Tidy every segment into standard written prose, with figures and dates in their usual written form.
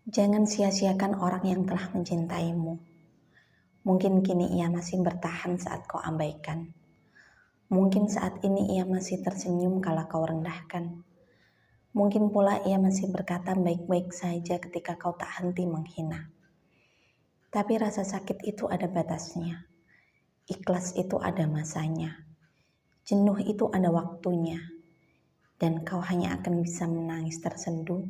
Jangan sia-siakan orang yang telah mencintaimu. Mungkin kini ia masih bertahan saat kau abaikan. Mungkin saat ini ia masih tersenyum kala kau rendahkan. Mungkin pula ia masih berkata baik-baik saja ketika kau tak henti menghina. Tapi rasa sakit itu ada batasnya. Ikhlas itu ada masanya. Jenuh itu ada waktunya. Dan kau hanya akan bisa menangis tersenduh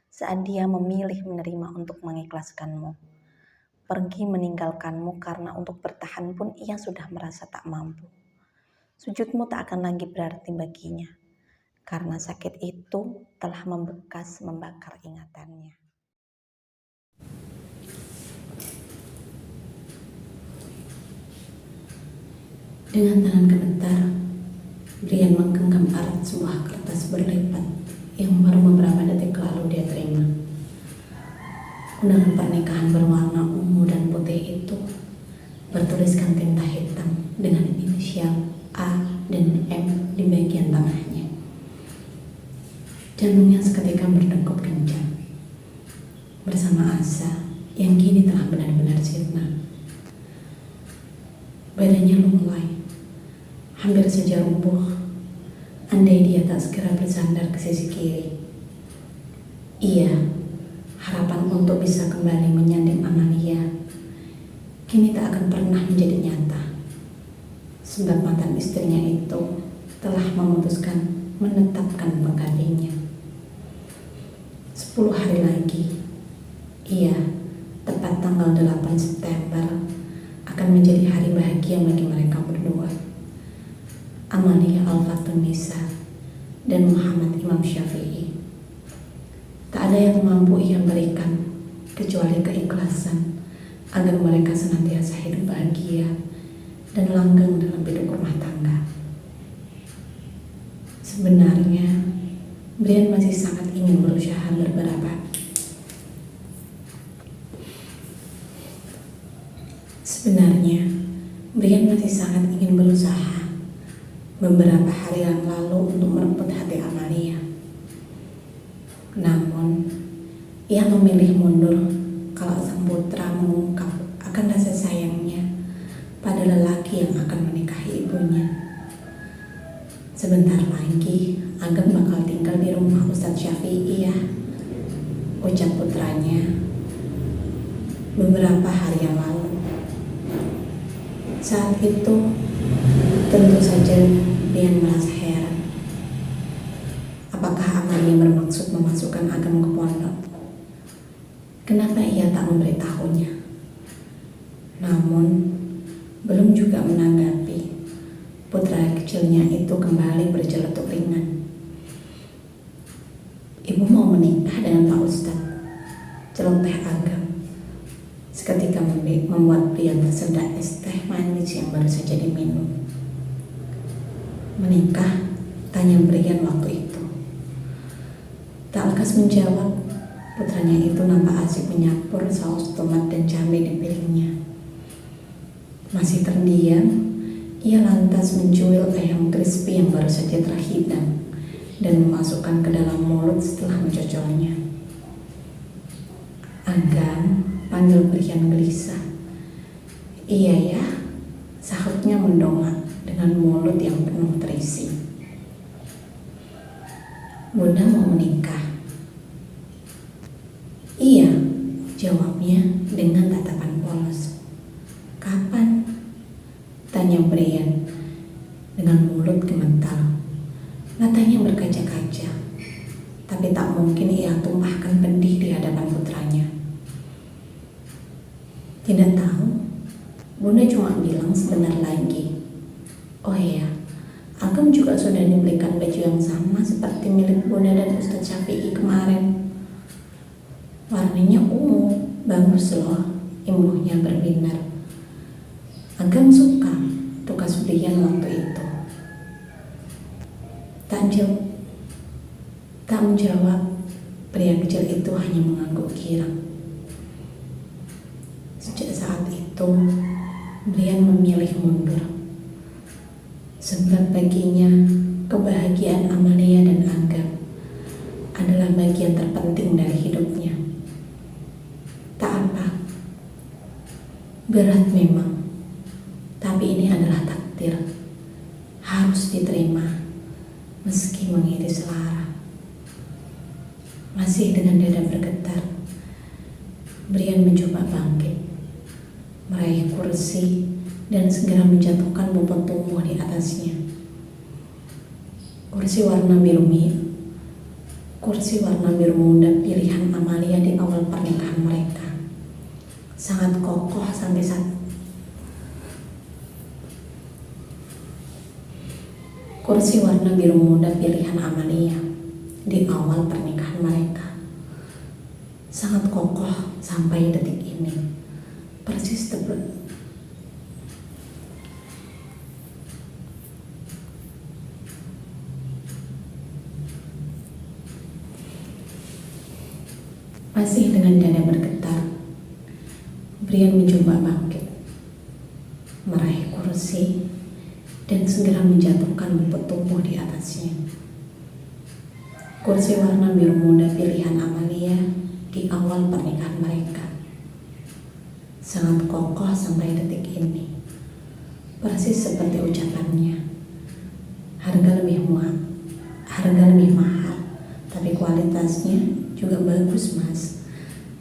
saat dia memilih menerima untuk mengikhlaskanmu. Pergi meninggalkanmu karena untuk bertahan pun ia sudah merasa tak mampu. Sujudmu tak akan lagi berarti baginya, karena sakit itu telah membekas membakar ingatannya. Dengan tangan gemetar, Brian menggenggam erat sebuah kertas berlipat yang baru beberapa detik lalu dia terima. Undangan pernikahan berwarna ungu dan putih itu bertuliskan tinta hitam dengan inisial A dan M di bagian tengahnya. Jantungnya seketika berdegup kencang. Bersama asa yang kini telah benar-benar sirna. Badannya lunglai, hampir saja rubuh, andai dia tak segera bersandar ke sisi kiri. Iya, harapan untuk bisa kembali menyanding Amalia kini tak akan pernah menjadi nyata, sebab mantan istrinya itu telah memutuskan menetapkan penggantinya. 10 hari lagi, iya, tepat tanggal 8 September akan menjadi hari bahagia bagi mereka berdua, Amalia Al-Fatunisa dan Muhammad Imam Syafi'i. Tak ada yang mampu ia berikan kecuali keikhlasan agar mereka senantiasa hidup bahagia dan langgeng dalam hidup rumah tangga. Sebenarnya, Brian masih sangat ingin berusaha beberapa hari yang lalu untuk merebut hati Amalia. Namun, ia memilih mundur kalau sang putra mengungkap akan rasa sayangnya pada lelaki yang akan menikahi ibunya. Sebentar lagi, Agam bakal tinggal di rumah Ustadz Syafi'i ya, ucap putranya beberapa hari yang lalu. Saat itu, tentu saja dia merasa heran. Apakah Amalia bermaksud memasukkan Agam ke pondok? Kenapa ia tak memberitahunya? Namun, belum juga menanggapi, putra kecilnya itu kembali berceletuk ringan. Ibu mau menikah dengan Pak Ustadz, celoteh Agam. Seketika membuat pria tersedak es teh manis yang baru saja diminum. Menikah? Tanya Brian waktu itu. Tak lekas menjawab, putranya itu nampak asik menyapur saus tomat dan cabai di piringnya. Masih terdiam, ia lantas mencuil ayam crispy yang baru saja terhidang dan memasukkan ke dalam mulut setelah mencocolnya. Agam, panggil Brian gelisah. Iya ya, sahutnya mendongak dengan mulut yang penuh terisi. Bunda mau menikah? Iya, jawabnya dengan tatapan polos. Kapan? Tanya Brian dengan mulut gemetar. Matanya berkaca-kaca, tapi tak mungkin ia tumpahkan pedih di hadapan putranya. Tidak tahu, Bunda cuma bilang sebentar lagi. Oh iya, Agam juga sudah dibelikan baju yang sama seperti milik Bunda dan Ustadz Syafi'i kemarin. Warnanya ungu, bagus loh, imbuhnya berbinar. Agam suka, tukas Brian waktu itu. Tak menjawab, pria kecil itu hanya mengangguk girang. Sejak saat itu, Brian memilih mundur. Sebab baginya, kebahagiaan Amalia dan Agam adalah bagian terpenting dari hidupnya. Berat memang, tapi ini adalah takdir. Harus diterima, meski mengiris selara. Masih dengan dada bergetar, Brian mencoba bangkit, meraih kursi, dan segera menjatuhkan bobot tubuh di atasnya. Kursi warna biru muda pilihan Amalia di awal pernikahan mereka. Sangat kokoh sampai saat kursi warna biru muda pilihan Amalia di awal pernikahan mereka. Sangat kokoh sampai detik ini. Persis Masih dengan dada bergetar, Brian mencoba bangkit, meraih kursi, dan segera menjatuhkan bobot tubuh di atasnya. Kursi warna biru muda pilihan Amalia di awal pernikahan mereka. Sangat kokoh sampai detik ini. Persis seperti ucapannya. Harga lebih mahal, tapi kualitasnya juga bagus, Mas,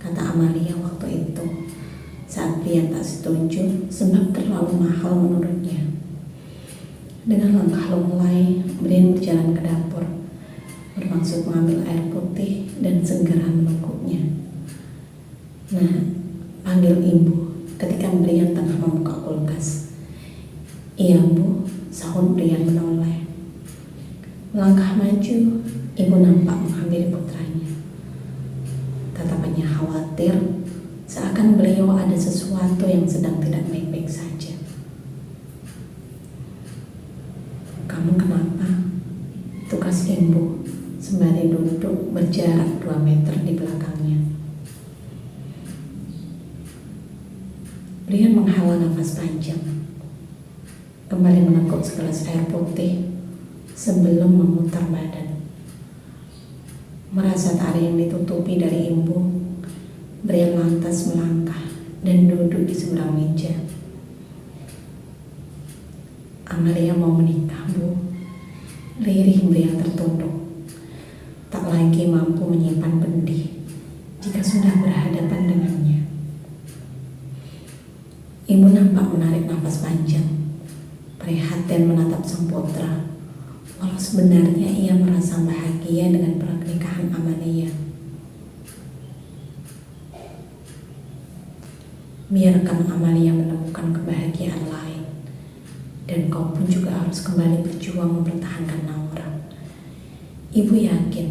kata Amalia waktu itu saat Brian tak setuju sebab terlalu mahal menurutnya. Dengan langkah lunglai, Brian berjalan ke dapur, bermaksud mengambil air putih dan segera menunggunya. Nah, panggil ibu ketika Brian tengah membuka kulkas. Iya, Bu, sahut Brian menoleh. Melangkah maju, ibu nampak menghampiri putranya. Tatapannya khawatir, seakan beliau ada sesuatu yang sedang tidak baik-baik saja. Kamu kenapa? Tukas ibu sembari duduk berjarak 2 meter di belakangnya. Brian menghela nafas panjang, kembali meneguk segelas air putih sebelum memutar badan. Merasa tak ada yang ditutupi dari ibu, Brian lantas melangkah dan duduk di seberang meja. Amalia mau menikah, Bu. Lirih Brian tertunduk, tak lagi mampu menyimpan pedih jika sudah berhadapan dengannya. Ibu nampak menarik nafas panjang, prihatin menatap sang putra, walau sebenarnya ia merasa bahagia dengan pernikahan Amalia. Biarkan Amalia menemukan kebahagiaan lain, dan kau pun juga harus kembali berjuang mempertahankan Naura. Ibu yakin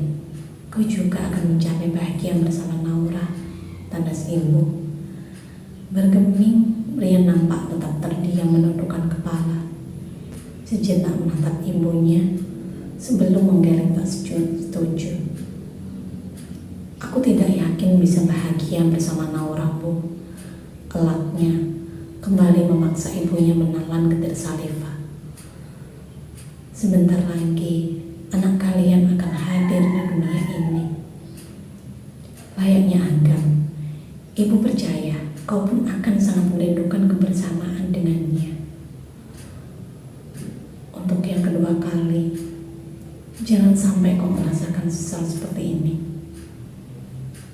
kau juga akan mencapai bahagia bersama Naura, tandas ibu. Bergeming, Brian nampak tetap terdiam menundukkan kepala. Sejenak menatap ibunya sebelum menggeleng tak setuju. Aku tidak yakin bisa bahagia bersama Naura, Bu. Elaknya kembali memaksa ibunya menelan getir saliva. Sebentar lagi anak kalian akan hadir di dunia ini. Layaknya Agam, ibu percaya kau pun akan sangat merindukan kebersamaan dengannya. Untuk yang kedua kali, jangan sampai kau merasakan sesal seperti ini.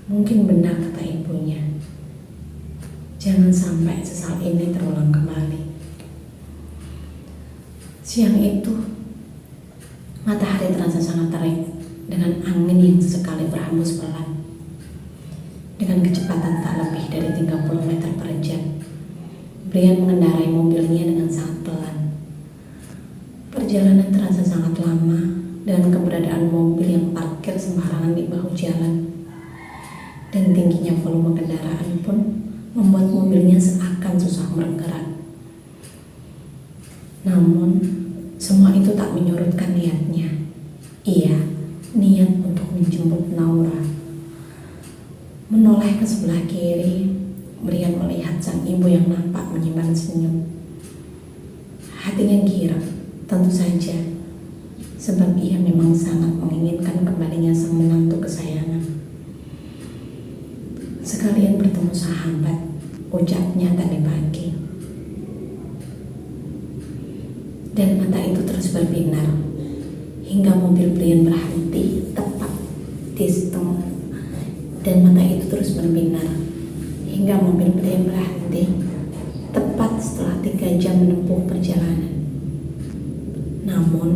Mungkin benar kata ibunya. Jangan sampai sesal ini terulang kembali. Siang itu, matahari terasa sangat terik dengan angin yang sesekali berhembus pelan. Dengan kecepatan tak lebih dari 30 meter per jam, Brian mengendarai mobilnya dengan sangat pelan. Perjalanan terasa sangat lama dengan keberadaan mobil yang parkir sembarangan di bahu jalan. Dan tingginya volume kendaraan pun membuat mobilnya seakan susah bergerak. Namun, semua itu tak menyurutkan niatnya. Iya, niat untuk menjemput Naura. Menoleh ke sebelah kiri, Brian melihat sang ibu yang nampak menyimpan senyum. Hatinya girang, tentu saja, sebab ia memang sangat menginginkan kembalinya sang menantu kesayangan. Sekalian bertemu sahabat, ucapnya tadi pagi. Dan mata itu terus berbinar hingga mobil Brian berhenti tepat di setengah. Dan mata itu terus berbinar hingga mobil Brian berhenti tepat setelah 3 jam menempuh perjalanan. Namun,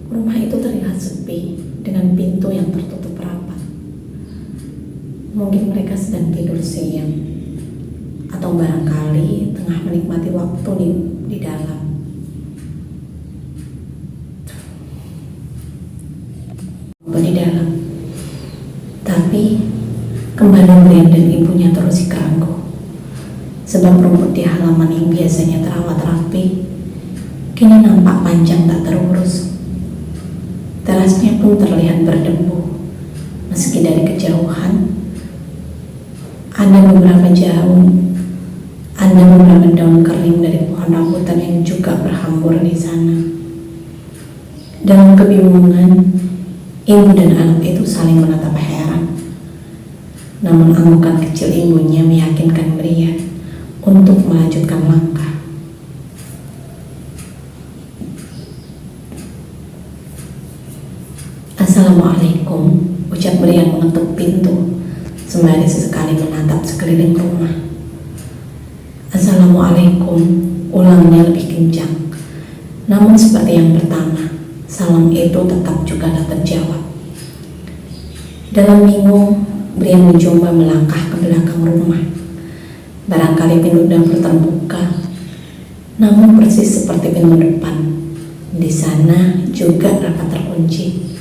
rumah itu terlihat sepi dengan pintu yang tertutup rapat. Mungkin mereka sedang tidur siang, atau barangkali tengah menikmati waktu di dalam. Tapi kembali Brian dan ibunya terus keraguan. Sebab rumput di halaman yang biasanya terawat rapi kini nampak panjang tak terurus. Terasnya pun terlihat berdebu, meski dari kejauhan ada beberapa daun kering dari pohon rambutan yang juga berhambur di sana. Dalam kebingungan, ibu dan anak itu saling menatap heran. Namun anggukan kecil ibunya meyakinkan Brian untuk melanjutkan langkah. Assalamualaikum, ucap Brian mengetuk pintu sembari sesekali menatap sekeliling rumah. Assalamualaikum, ulangnya lebih kencang. Namun seperti yang pertama, salam itu tetap juga tak terjawab. Dalam bingung, Brian mencoba melangkah ke belakang rumah. Barangkali pintu dapur terbuka, namun persis seperti pintu depan, di sana juga rapat terkunci.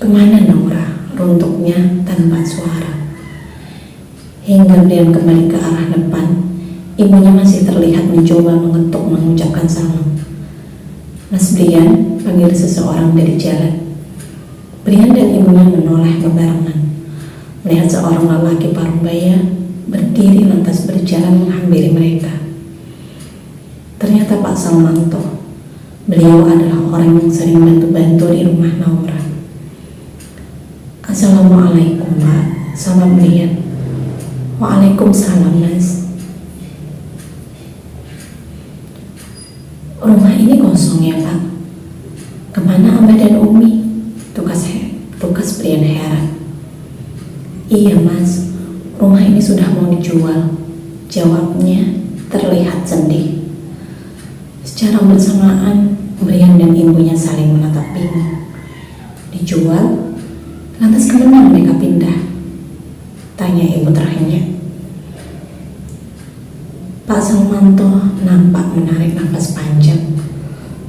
Kemana Naura? Runtuknya tanpa suara. Hingga Brian kembali ke arah depan, ibunya masih terlihat mencoba mengetuk mengucapkan salam. Mas Brian, panggil seseorang dari jalan. Brian dan ibunya menoleh bebarengan, melihat seorang lelaki paruh baya berdiri lantas berjalan menghampiri mereka. Ternyata Pak Salmanto. Beliau adalah orang yang sering bantu-bantu di rumah Naura. Assalamualaikum Pak, salam Brian. Waalaikumsalam Mas. Rumah ini kosong ya Pak? Kemana Abah dan Umi? Tugas Brian heran. Iya Mas, rumah ini sudah mau dijual, jawabnya terlihat sedih. Secara bersamaan, Brian dan ibunya saling menatap bingung. Dijual? Lantas kemana mereka pindah? Tanya ibu terhenyak. Pak Salmanto nampak menarik nafas panjang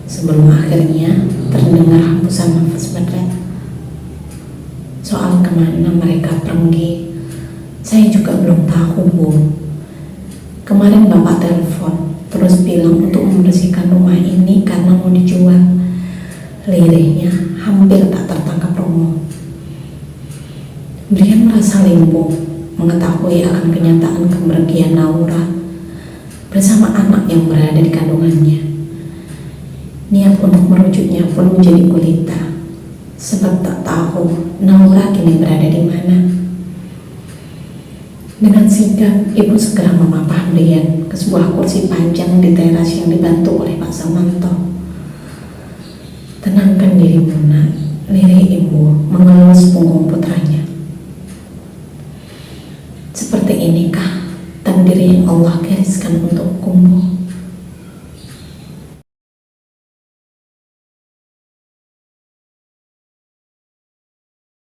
sebelum akhirnya terdengar hembusan nafas berat. Soal kemana mereka pergi, saya juga belum tahu Bu. Kemarin Bapak telepon terus bilang untuk membersihkan rumah ini karena mau dijual. Lirihnya hampir tak tertangkap Romo. Brian merasa limbung mengetahui akan kenyataan kepergian Naura bersama anak yang berada di kandungannya. Niat untuk merujuknya pun menjadi gulita, sebab tak tahu Naura kini berada di mana. Dengan sigap, ibu segera memapah Brian ke sebuah kursi panjang di teras yang dibantu oleh Pak Salmanto. Tenangkan dirimu nak, lirih ibu mengelus punggung putranya. Seperti inikah takdir yang Allah gariskan untukmu?